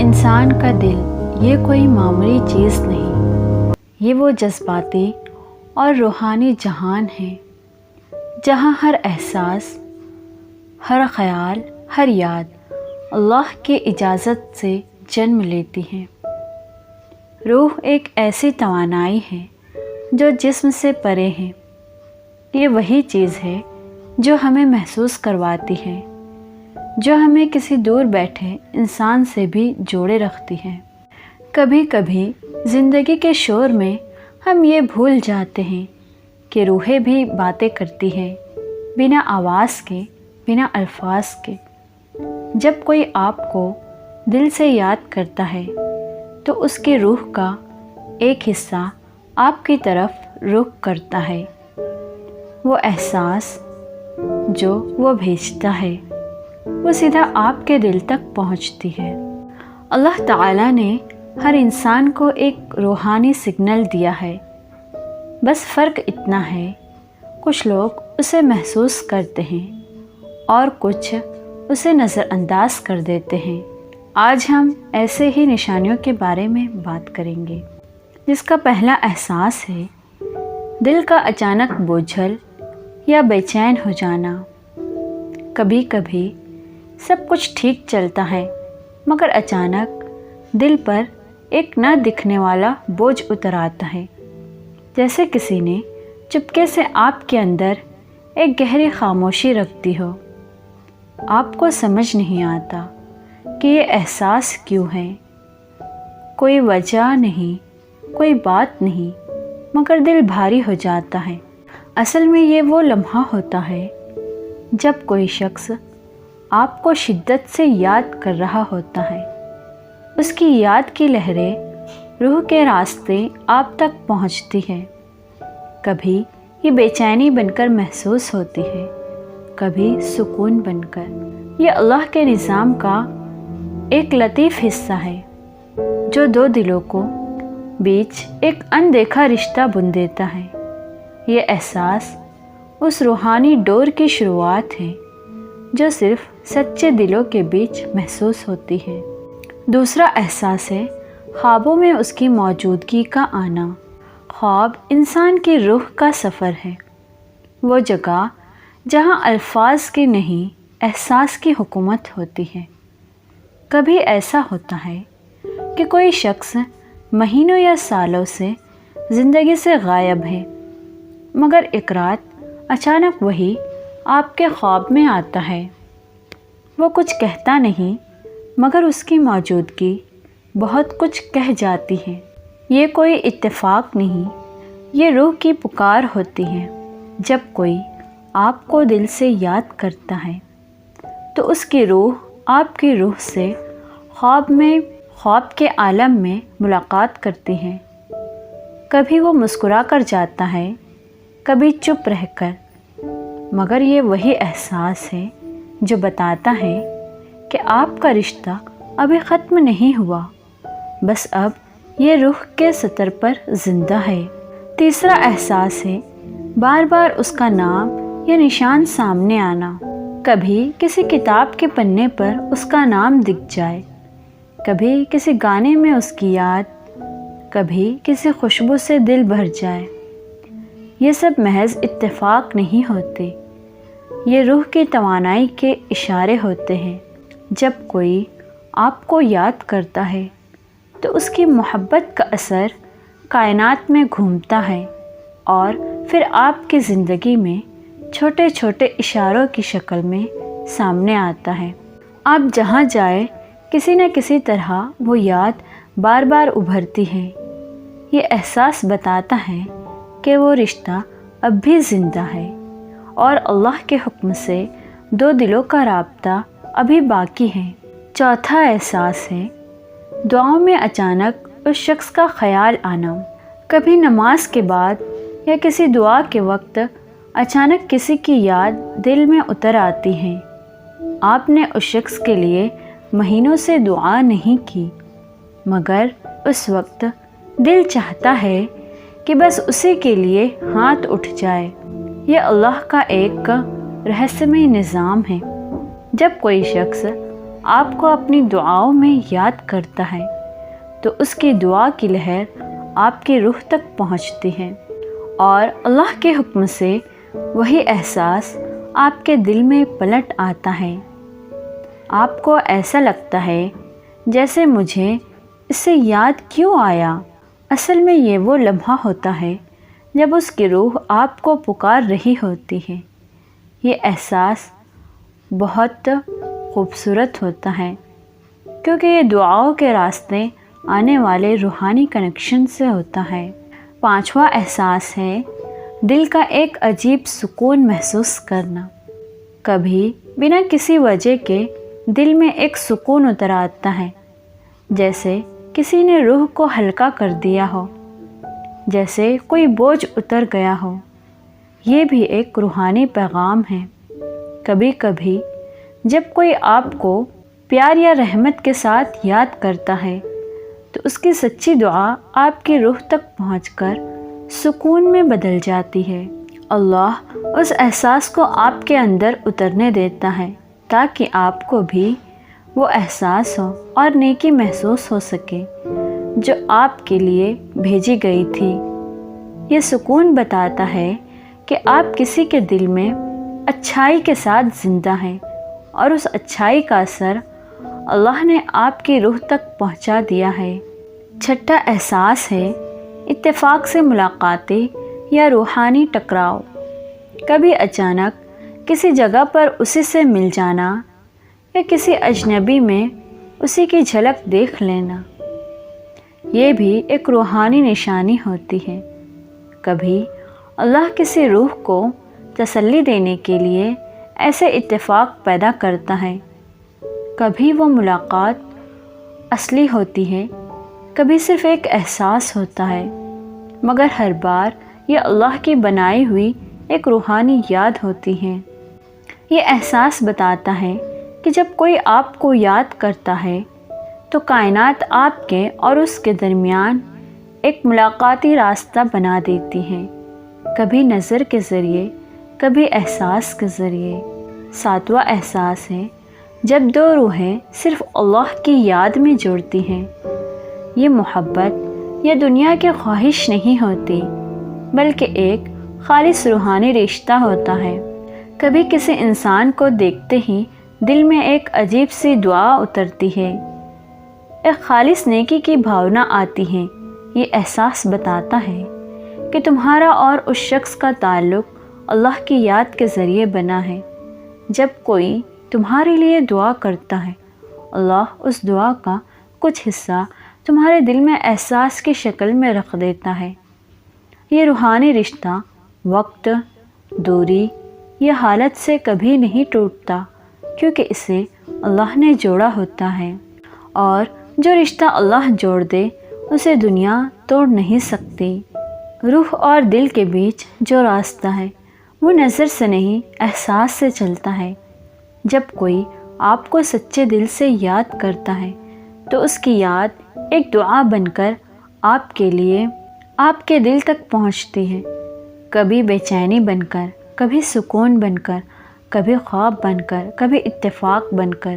انسان کا دل یہ کوئی معمولی چیز نہیں، یہ وہ جذباتی اور روحانی جہان ہے جہاں ہر احساس، ہر خیال، ہر یاد اللہ کی اجازت سے جنم لیتی ہے۔ روح ایک ایسی توانائی ہے جو جسم سے پرے ہے۔ یہ وہی چیز ہے جو ہمیں محسوس کرواتی ہے، جو ہمیں کسی دور بیٹھے انسان سے بھی جوڑے رکھتی ہے۔ کبھی کبھی زندگی کے شور میں ہم یہ بھول جاتے ہیں کہ روحیں بھی باتیں کرتی ہیں، بنا آواز کے، بنا الفاظ کے۔ جب کوئی آپ کو دل سے یاد کرتا ہے تو اس کی روح کا ایک حصہ آپ کی طرف رخ کرتا ہے۔ وہ احساس جو وہ بھیجتا ہے وہ سیدھا آپ کے دل تک پہنچتی ہے۔ اللہ تعالیٰ نے ہر انسان کو ایک روحانی سگنل دیا ہے، بس فرق اتنا ہے کچھ لوگ اسے محسوس کرتے ہیں اور کچھ اسے نظر انداز کر دیتے ہیں۔ آج ہم ایسے ہی نشانیوں کے بارے میں بات کریں گے، جس کا پہلا احساس ہے دل کا اچانک بوجھل یا بے چین ہو جانا۔ کبھی کبھی سب کچھ ٹھیک چلتا ہے مگر اچانک دل پر ایک نہ دکھنے والا بوجھ اتر آتا ہے، جیسے کسی نے چپکے سے آپ کے اندر ایک گہری خاموشی رکھ دی ہو۔ آپ کو سمجھ نہیں آتا کہ یہ احساس کیوں ہے، کوئی وجہ نہیں، کوئی بات نہیں، مگر دل بھاری ہو جاتا ہے۔ اصل میں یہ وہ لمحہ ہوتا ہے جب کوئی شخص آپ کو شدت سے یاد کر رہا ہوتا ہے۔ اس کی یاد کی لہریں روح کے راستے آپ تک پہنچتی ہے۔ کبھی یہ بے چینی بن کر محسوس ہوتی ہے، کبھی سکون بن کر۔ یہ اللہ کے نظام کا ایک لطیف حصہ ہے جو دو دلوں کو بیچ ایک اندیکھا رشتہ بن دیتا ہے۔ یہ احساس اس روحانی ڈور کی شروعات ہے جو صرف سچے دلوں کے بیچ محسوس ہوتی ہے۔ دوسرا احساس ہے خوابوں میں اس کی موجودگی کا آنا۔ خواب انسان کی روح کا سفر ہے، وہ جگہ جہاں الفاظ کی نہیں احساس کی حکومت ہوتی ہے۔ کبھی ایسا ہوتا ہے کہ کوئی شخص مہینوں یا سالوں سے زندگی سے غائب ہے، مگر ایک رات اچانک وہی آپ کے خواب میں آتا ہے۔ وہ کچھ کہتا نہیں مگر اس کی موجودگی بہت کچھ کہہ جاتی ہے۔ یہ کوئی اتفاق نہیں، یہ روح کی پکار ہوتی ہے۔ جب کوئی آپ کو دل سے یاد کرتا ہے تو اس کی روح آپ کی روح سے خواب کے عالم میں ملاقات کرتی ہے۔ کبھی وہ مسکرا کر جاتا ہے، کبھی چپ رہ کر، مگر یہ وہی احساس ہے جو بتاتا ہے کہ آپ کا رشتہ ابھی ختم نہیں ہوا، بس اب یہ روح کے سطر پر زندہ ہے۔ تیسرا احساس ہے بار بار اس کا نام یا نشان سامنے آنا۔ کبھی کسی کتاب کے پنے پر اس کا نام دکھ جائے، کبھی کسی گانے میں اس کی یاد، کبھی کسی خوشبو سے دل بھر جائے۔ یہ سب محض اتفاق نہیں ہوتے، یہ روح کی توانائی کے اشارے ہوتے ہیں۔ جب کوئی آپ کو یاد کرتا ہے تو اس کی محبت کا اثر کائنات میں گھومتا ہے اور پھر آپ کی زندگی میں چھوٹے چھوٹے اشاروں کی شکل میں سامنے آتا ہے۔ آپ جہاں جائے کسی نہ کسی طرح وہ یاد بار بار ابھرتی ہے۔ یہ احساس بتاتا ہے کہ وہ رشتہ اب بھی زندہ ہے اور اللہ کے حکم سے دو دلوں کا رابطہ ابھی باقی ہے۔ چوتھا احساس ہے دعاؤں میں اچانک اس شخص کا خیال آنا۔ کبھی نماز کے بعد یا کسی دعا کے وقت اچانک کسی کی یاد دل میں اتر آتی ہے۔ آپ نے اس شخص کے لیے مہینوں سے دعا نہیں کی، مگر اس وقت دل چاہتا ہے کہ بس اسی کے لیے ہاتھ اٹھ جائے۔ یہ اللہ کا ایک رہسیائی نظام ہے۔ جب کوئی شخص آپ کو اپنی دعاؤں میں یاد کرتا ہے تو اس کی دعا کی لہر آپ کی روح تک پہنچتی ہے، اور اللہ کے حکم سے وہی احساس آپ کے دل میں پلٹ آتا ہے۔ آپ کو ایسا لگتا ہے جیسے مجھے اسے یاد کیوں آیا۔ اصل میں یہ وہ لمحہ ہوتا ہے جب اس کی روح آپ کو پکار رہی ہوتی ہے۔ یہ احساس بہت خوبصورت ہوتا ہے کیونکہ یہ دعاؤں کے راستے آنے والے روحانی کنیکشن سے ہوتا ہے۔ پانچواں احساس ہے دل کا ایک عجیب سکون محسوس کرنا۔ کبھی بنا کسی وجہ کے دل میں ایک سکون اتر آتا ہے، جیسے کسی نے روح کو ہلکا کر دیا ہو، جیسے کوئی بوجھ اتر گیا ہو۔ یہ بھی ایک روحانی پیغام ہے۔ کبھی کبھی جب کوئی آپ کو پیار یا رحمت کے ساتھ یاد کرتا ہے تو اس کی سچی دعا آپ کی روح تک پہنچ کر سکون میں بدل جاتی ہے۔ اللہ اس احساس کو آپ کے اندر اترنے دیتا ہے تاکہ آپ کو بھی وہ احساس ہو اور نیکی محسوس ہو سکے جو آپ کے لیے بھیجی گئی تھی۔ یہ سکون بتاتا ہے کہ آپ کسی کے دل میں اچھائی کے ساتھ زندہ ہیں اور اس اچھائی کا اثر اللہ نے آپ کی روح تک پہنچا دیا ہے۔ چھٹا احساس ہے اتفاق سے ملاقاتیں یا روحانی ٹکراؤ۔ کبھی اچانک کسی جگہ پر اسی سے مل جانا یا کسی اجنبی میں اسی کی جھلک دیکھ لینا، یہ بھی ایک روحانی نشانی ہوتی ہے۔ کبھی اللہ کسی روح کو تسلی دینے کے لیے ایسے اتفاق پیدا کرتا ہے۔ کبھی وہ ملاقات اصلی ہوتی ہے، کبھی صرف ایک احساس ہوتا ہے، مگر ہر بار یہ اللہ کی بنائی ہوئی ایک روحانی یاد ہوتی ہے۔ یہ احساس بتاتا ہے کہ جب کوئی آپ کو یاد کرتا ہے تو کائنات آپ کے اور اس کے درمیان ایک ملاقاتی راستہ بنا دیتی ہے، کبھی نظر کے ذریعے، کبھی احساس کے ذریعے۔ ساتواں احساس ہے جب دو روحیں صرف اللہ کی یاد میں جڑتی ہیں۔ یہ محبت یا دنیا کی خواہش نہیں ہوتی، بلکہ ایک خالص روحانی رشتہ ہوتا ہے۔ کبھی کسی انسان کو دیکھتے ہی دل میں ایک عجیب سی دعا اترتی ہے، ایک خالص نیکی کی بھاونا آتی ہے۔ یہ احساس بتاتا ہے کہ تمہارا اور اس شخص کا تعلق اللہ کی یاد کے ذریعے بنا ہے۔ جب کوئی تمہارے لیے دعا کرتا ہے، اللہ اس دعا کا کچھ حصہ تمہارے دل میں احساس کی شکل میں رکھ دیتا ہے۔ یہ روحانی رشتہ وقت، دوری یا حالت سے کبھی نہیں ٹوٹتا، کیونکہ اسے اللہ نے جوڑا ہوتا ہے، اور جو رشتہ اللہ جوڑ دے اسے دنیا توڑ نہیں سکتی۔ روح اور دل کے بیچ جو راستہ ہے وہ نظر سے نہیں، احساس سے چلتا ہے۔ جب کوئی آپ کو سچے دل سے یاد کرتا ہے تو اس کی یاد ایک دعا بن کر آپ کے لیے آپ کے دل تک پہنچتی ہے، کبھی بے چینی بن کر، کبھی سکون بن کر، کبھی خواب بن کر، کبھی اتفاق بن کر۔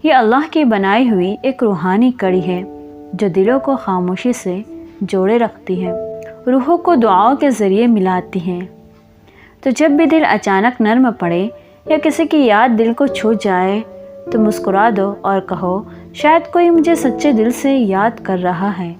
یہ اللہ کی بنائی ہوئی ایک روحانی کڑی ہے جو دلوں کو خاموشی سے جوڑے رکھتی ہے، روحوں کو دعاؤں کے ذریعے ملاتی ہے۔ تو جب بھی دل اچانک نرم پڑے یا کسی کی یاد دل کو چھو جائے تو مسکرا دو اور کہو، شاید کوئی مجھے سچے دل سے یاد کر رہا ہے۔